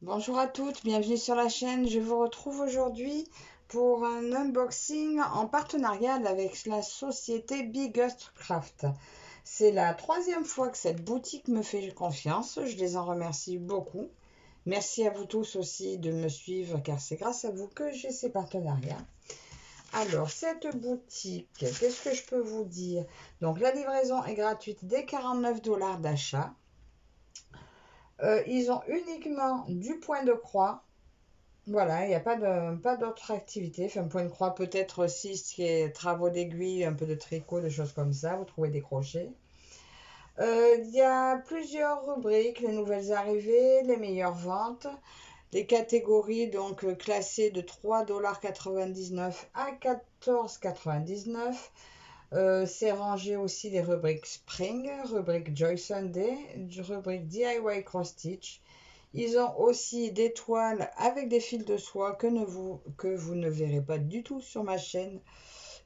Bonjour à toutes, bienvenue sur la chaîne. Je vous retrouve aujourd'hui pour un unboxing en partenariat avec la société Biggest Craft. C'est la troisième fois que cette boutique me fait confiance. Je les en remercie beaucoup. Merci à vous tous aussi de me suivre car c'est grâce à vous que j'ai ces partenariats. Alors, cette boutique, qu'est-ce que je peux vous dire? Donc, la livraison est gratuite dès 49 $ d'achat. Ils ont uniquement du point de croix. Voilà, il n'y a pas d'autre activité. Enfin, point de croix, peut-être aussi ce qui est travaux d'aiguille, un peu de tricot, des choses comme ça. Vous trouvez des crochets. Il y a plusieurs rubriques, les nouvelles arrivées, les meilleures ventes, les catégories donc classées de 3,99 $ à 14,99 $. C'est rangé aussi les rubriques Spring, rubrique Joy Sunday, rubrique DIY Cross Stitch. Ils ont aussi des toiles avec des fils de soie que vous ne verrez pas du tout sur ma chaîne.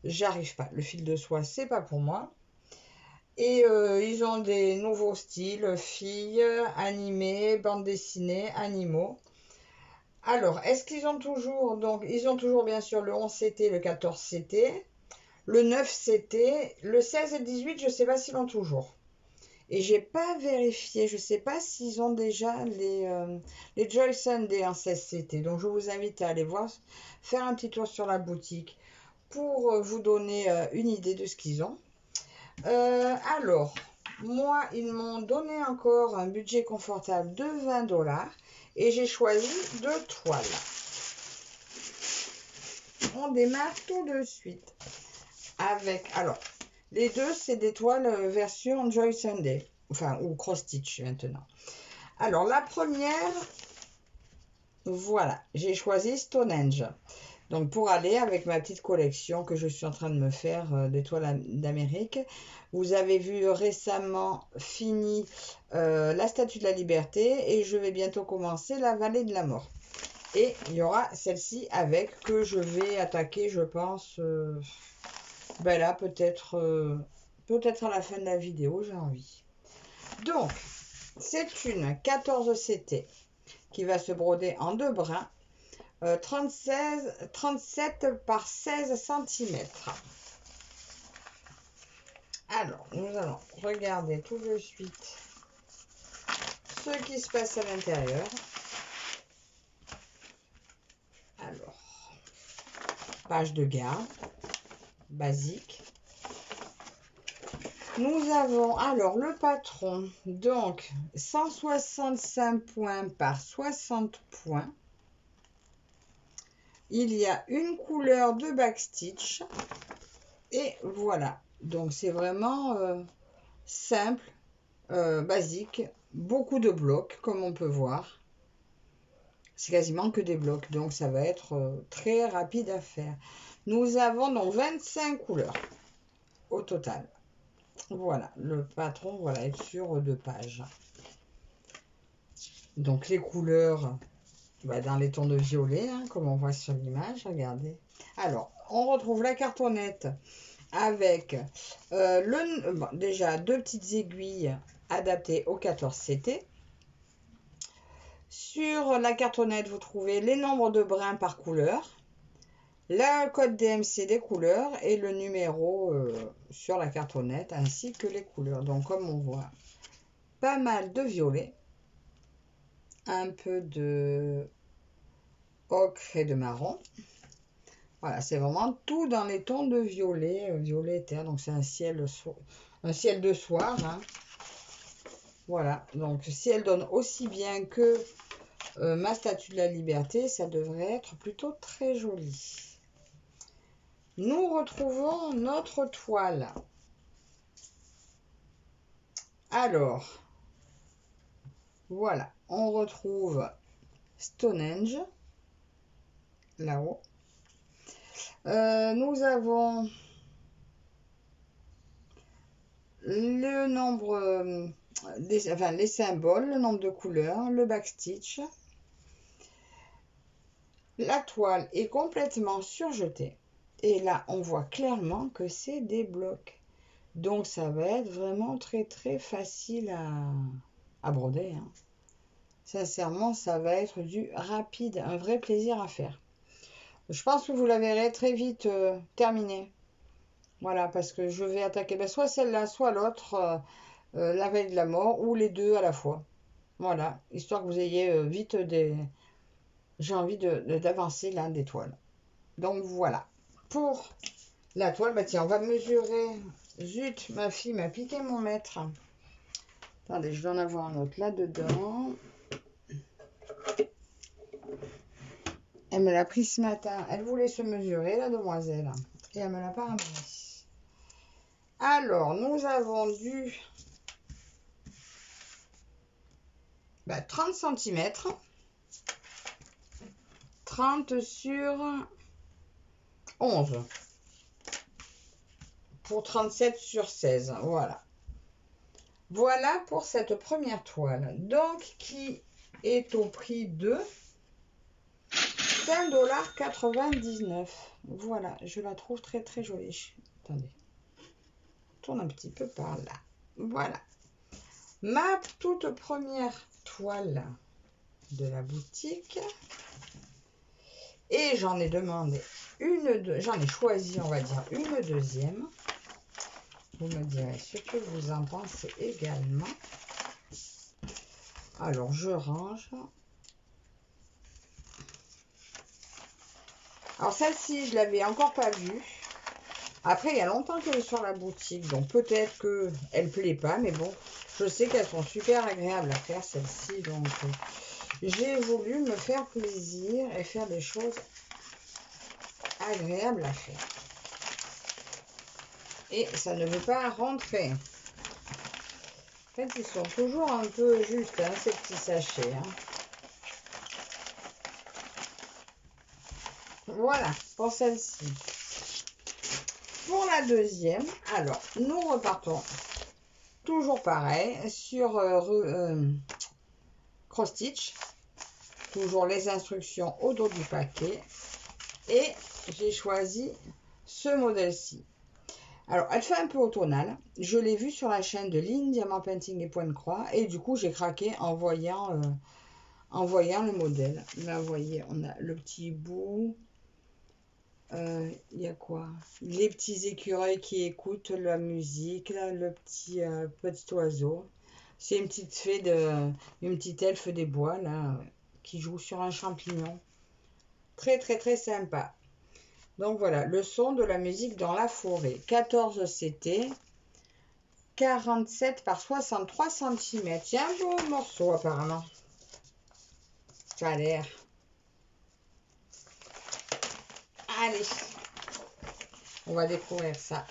J'arrive pas. Le fil de soie, c'est pas pour moi. Et ils ont des nouveaux styles, filles, animés, bande dessinée, animaux. Alors, est-ce qu'ils ont toujours... Donc, ils ont toujours bien sûr le 11 CT, le 14 CT, le 9 CT, le 16 et le 18, je ne sais pas s'ils l'ont toujours. Et j'ai pas vérifié, je sais pas s'ils ont déjà les Joy Sunday en 16CT. Donc je vous invite à aller voir, faire un petit tour sur la boutique pour vous donner une idée de ce qu'ils ont. Alors, moi, ils m'ont donné encore un budget confortable de 20 $ et j'ai choisi deux toiles. On démarre tout de suite avec, alors, les deux, c'est des toiles version Joy Sunday, enfin, ou cross stitch maintenant. Alors, la première, voilà, j'ai choisi Stonehenge. Donc, pour aller avec ma petite collection que je suis en train de me faire des toiles d'Amérique. Vous avez vu récemment fini la Statue de la Liberté et je vais bientôt commencer la Vallée de la Mort. Et il y aura celle-ci avec que je vais attaquer, je pense, ben là, peut-être à la fin de la vidéo, j'ai envie. Donc, c'est une 14 CT qui va se broder en deux brins, 37 par 16 cm. Alors, nous allons regarder tout de suite ce qui se passe à l'intérieur. Alors, page de garde, basique. Nous avons alors le patron, donc 165 points par 60 points. Il y a une couleur de backstitch et voilà. Donc c'est vraiment simple, basique, beaucoup de blocs comme on peut voir. C'est quasiment que des blocs, donc ça va être très rapide à faire. Nous avons donc 25 couleurs au total. Voilà, le patron voilà, est sur 2 pages. Donc les couleurs dans les tons de violet, hein, comme on voit sur l'image, regardez. Alors, on retrouve la cartonnette avec déjà deux petites aiguilles adaptées au 14 CT. Sur la cartonnette, vous trouvez les nombres de brins par couleur, le code DMC des couleurs et le numéro sur la cartonnette ainsi que les couleurs. Donc comme on voit, pas mal de violet, un peu de ocre et de marron. Voilà, c'est vraiment tout dans les tons de violet, violet terre. Donc c'est un ciel de soir. Hein. Voilà, donc si elle donne aussi bien que ma Statue de la Liberté, ça devrait être plutôt très joli. Nous retrouvons notre toile. Alors, voilà, on retrouve Stonehenge, là-haut. Nous avons le nombre, les symboles, le nombre de couleurs, le backstitch. La toile est complètement surjetée. Et là, on voit clairement que c'est des blocs. Donc, ça va être vraiment très, très facile à broder. Hein. Sincèrement, ça va être du rapide, un vrai plaisir à faire. Je pense que vous la verrez très vite terminée. Voilà, parce que je vais attaquer soit celle-là, soit l'autre, la veille de la mort, ou les deux à la fois. Voilà, histoire que vous ayez vite des... J'ai envie d'avancer là des toiles. Donc voilà. Pour la toile, bah tiens, on va mesurer. Zut, ma fille m'a piqué mon mètre. Attendez, je dois en avoir un autre là-dedans. Elle me l'a pris ce matin. Elle voulait se mesurer, la demoiselle. Et elle me l'a pas ramené. Alors, nous avons du 30 cm. 30 sur 11. Pour 37 sur 16. Voilà. Voilà pour cette première toile. Donc, qui est au prix de 5,99 $. Voilà, je la trouve très très jolie. Attendez. Tourne un petit peu par là. Voilà. Ma toute première toile de la boutique. Et j'en ai demandé j'en ai choisi, on va dire, une deuxième. Vous me direz ce que vous en pensez également. Alors, je range. Alors, celle-ci, je l'avais encore pas vue. Après, il y a longtemps qu'elle est sur la boutique, donc peut-être qu'elle ne plaît pas, mais bon, je sais qu'elles sont super agréables à faire, celles-ci, donc j'ai voulu me faire plaisir et faire des choses agréables à faire. Et ça ne veut pas rentrer. En fait, ils sont toujours un peu justes, hein, ces petits sachets. Hein. Voilà, pour celle-ci. Pour la deuxième, alors, nous repartons toujours pareil sur cross stitch. Toujours les instructions au dos du paquet. Et j'ai choisi ce modèle-ci. Alors, elle fait un peu automnale. Je l'ai vue sur la chaîne de Line Diamant Painting et Point de Croix. Et du coup, j'ai craqué en voyant le modèle. Là, vous voyez, on a le petit bout. Il y a quoi? Les petits écureuils qui écoutent la musique. Là, le petit oiseau. C'est une petite fée une petite elfe des bois, là, qui joue sur un champignon. Très, très, très sympa. Donc voilà, le son de la musique dans la forêt. 14 CT, 47 par 63 cm. C'est un beau morceau apparemment. Ça a l'air. Allez, on va découvrir ça.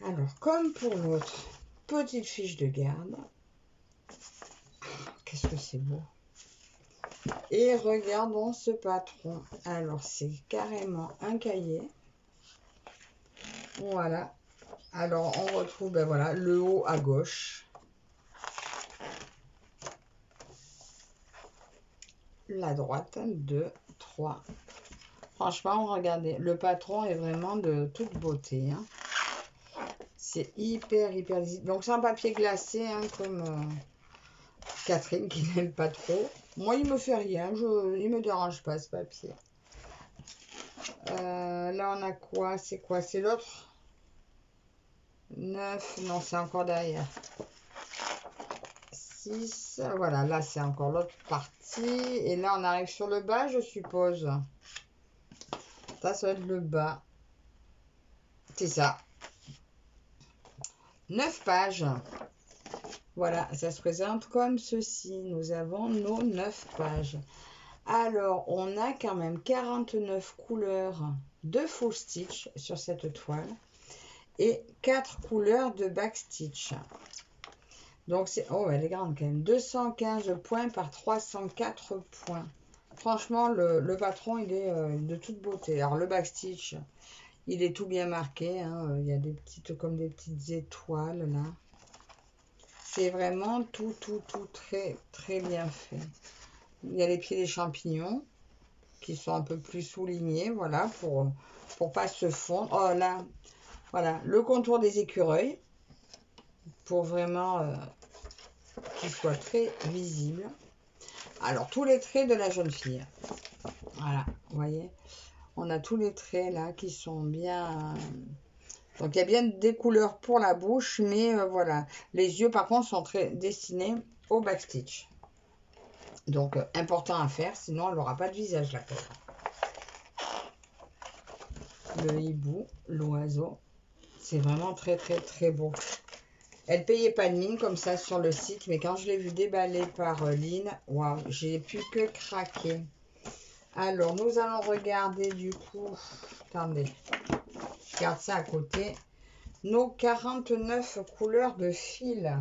Alors, comme pour l'autre, petite fiche de garde. Qu'est-ce que c'est beau. Et regardons ce patron. Alors, c'est carrément un cahier. Voilà. Alors, on retrouve voilà, le haut à gauche. La droite, 2, 3. Franchement, regardez, le patron est vraiment de toute beauté. Hein. C'est hyper, hyper lisible. Donc, c'est un papier glacé, hein, comme Catherine qui n'aime pas trop. Moi, il me fait rien. Il me dérange pas, ce papier. Là, on a quoi? C'est quoi? C'est l'autre 9. Non, c'est encore derrière. 6. Voilà, là, c'est encore l'autre partie. Et là, on arrive sur le bas, je suppose. Ça va être le bas. C'est ça. 9 pages. Voilà, ça se présente comme ceci. Nous avons nos 9 pages. Alors, on a quand même 49 couleurs de full stitch sur cette toile. Et 4 couleurs de back stitch. Donc, c'est... Oh, elle est grande quand même. 215 points par 304 points. Franchement, le patron, il est de toute beauté. Alors, le backstitch, il est tout bien marqué. Hein. Il y a des petites, comme des petites étoiles, là. C'est vraiment tout très, très bien fait. Il y a les pieds des champignons qui sont un peu plus soulignés, voilà, pour pas se fondre. Oh, là, voilà, le contour des écureuils. pour vraiment qu'il soit très visible. Alors, tous les traits de la jeune fille. Voilà, vous voyez, on a tous les traits là qui sont bien... Donc, il y a bien des couleurs pour la bouche, mais voilà. Les yeux, par contre, sont très destinés au backstitch. Donc, important à faire, sinon elle n'aura pas de visage, la pauvre. Le hibou, l'oiseau, c'est vraiment très, très, très beau. Elle payait pas de mine comme ça sur le site, mais quand je l'ai vu déballer par Lynn, waouh, j'ai pu que craquer. Alors, nous allons regarder du coup, attendez, je garde ça à côté, nos 49 couleurs de fil.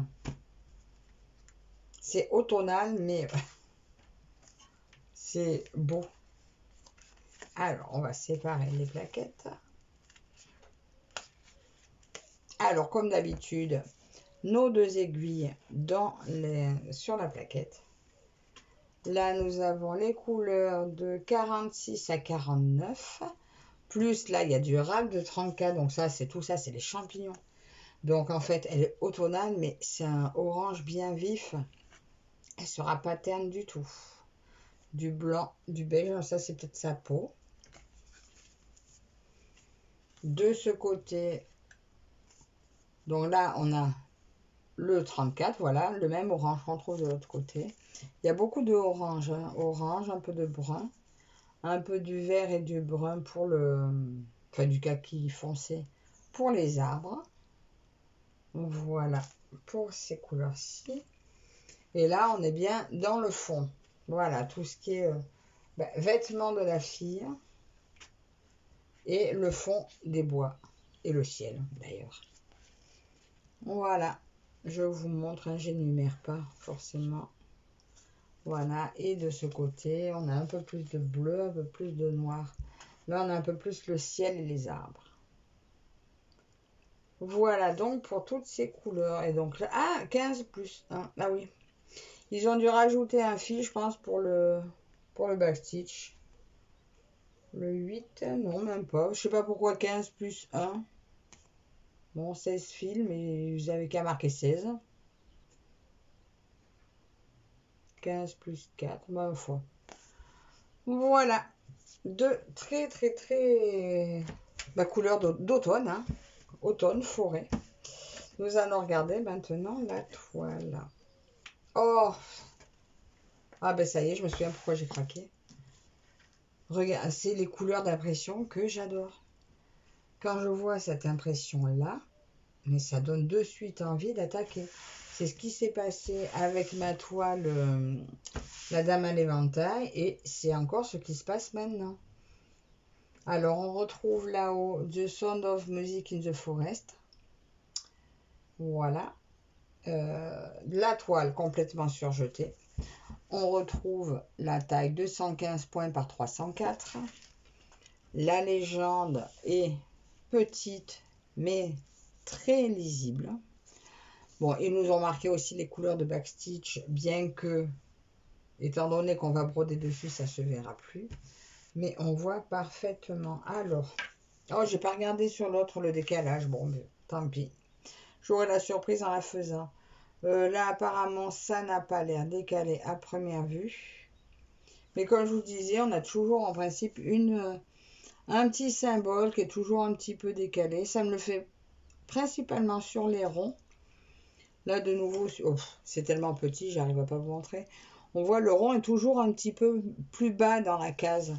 C'est automnal, mais c'est beau. Alors, on va séparer les plaquettes. Alors, comme d'habitude, nos deux aiguilles sur la plaquette. Là, nous avons les couleurs de 46 à 49. Plus, là, il y a du râle de 34. Donc, ça, c'est tout ça, c'est les champignons. Donc, en fait, elle est automnale, mais c'est un orange bien vif. Elle ne sera pas terne du tout. Du blanc, du beige. Ça, c'est peut-être sa peau. De ce côté, donc là, on a le 34, voilà, le même orange qu'on trouve de l'autre côté. Il y a beaucoup de orange, hein. Orange, un peu de brun, un peu du vert et du brun pour enfin du kaki foncé pour les arbres. Voilà, pour ces couleurs-ci. Et là, on est bien dans le fond. Voilà, tout ce qui est vêtements de la fille et le fond des bois et le ciel d'ailleurs. Voilà, je vous montre, hein, j'énumère pas forcément. Voilà, et de ce côté, on a un peu plus de bleu, un peu plus de noir. Là, on a un peu plus le ciel et les arbres. Voilà, donc pour toutes ces couleurs. Et donc là, 15 plus 1. Ah oui, ils ont dû rajouter un fil, je pense, pour le backstitch. Le 8, non, même pas. Je sais pas pourquoi 15 plus 1. Bon, 16 fils, mais vous avez qu'à marquer 16. 15 plus 4, ma foi. Voilà. De très, très, très... couleur d'automne, hein. Automne, forêt. Nous allons regarder maintenant la toile. Oh! Ah ben ça y est, je me souviens pourquoi j'ai craqué. Regarde, c'est les couleurs d'impression que j'adore. Quand je vois cette impression-là, mais ça donne de suite envie d'attaquer. C'est ce qui s'est passé avec ma toile, la Dame à l'éventail, et c'est encore ce qui se passe maintenant. Alors, on retrouve là-haut The Sound of Music in the Forest. Voilà. La toile complètement surjetée. On retrouve la taille 215 points par 304. La légende est petite, mais très lisible. Bon, ils nous ont marqué aussi les couleurs de backstitch, bien que, étant donné qu'on va broder dessus, ça ne se verra plus. Mais on voit parfaitement. Alors, oh, j'ai pas regardé sur l'autre le décalage. Bon, mais tant pis. J'aurai la surprise en la faisant. Là, apparemment, ça n'a pas l'air décalé à première vue. Mais comme je vous disais, on a toujours en principe un petit symbole qui est toujours un petit peu décalé. Ça me le fait principalement sur les ronds. Là, de nouveau, oh, c'est tellement petit, j'arrive à pas vous montrer. On voit le rond est toujours un petit peu plus bas dans la case.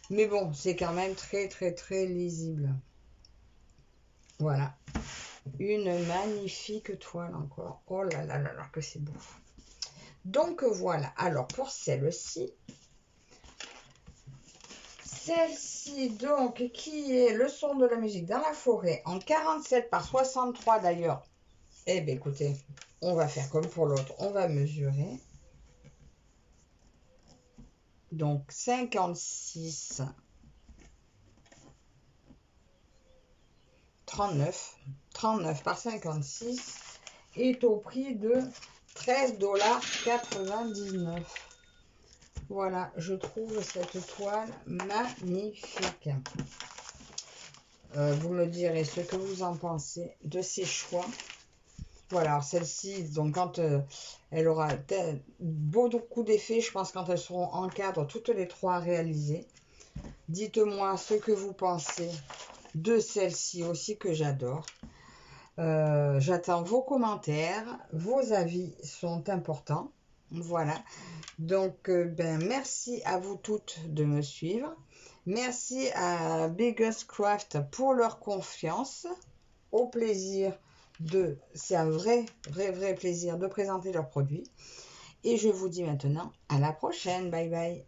Mais bon, c'est quand même très, très, très lisible. Voilà. Une magnifique toile encore. Oh là là là là, que c'est beau. Donc voilà. Alors, pour celle-ci. Celle-ci, donc, qui est le son de la musique dans la forêt, en 47 par 63 d'ailleurs. Eh bien, écoutez, on va faire comme pour l'autre. On va mesurer. Donc, 56, 39 par 56 est au prix de 13,99 $. Voilà, je trouve cette toile magnifique. Vous me direz ce que vous en pensez de ces choix. Voilà, alors celle-ci, donc quand elle aura beaucoup d'effets, je pense quand elles seront en cadre, toutes les trois réalisées. Dites-moi ce que vous pensez de celle-ci aussi que j'adore. J'attends vos commentaires, vos avis sont importants. Voilà, donc ben, merci à vous toutes de me suivre. Merci à Biggest Craft pour leur confiance. Au plaisir c'est un vrai plaisir de présenter leurs produits. Et je vous dis maintenant à la prochaine. Bye bye.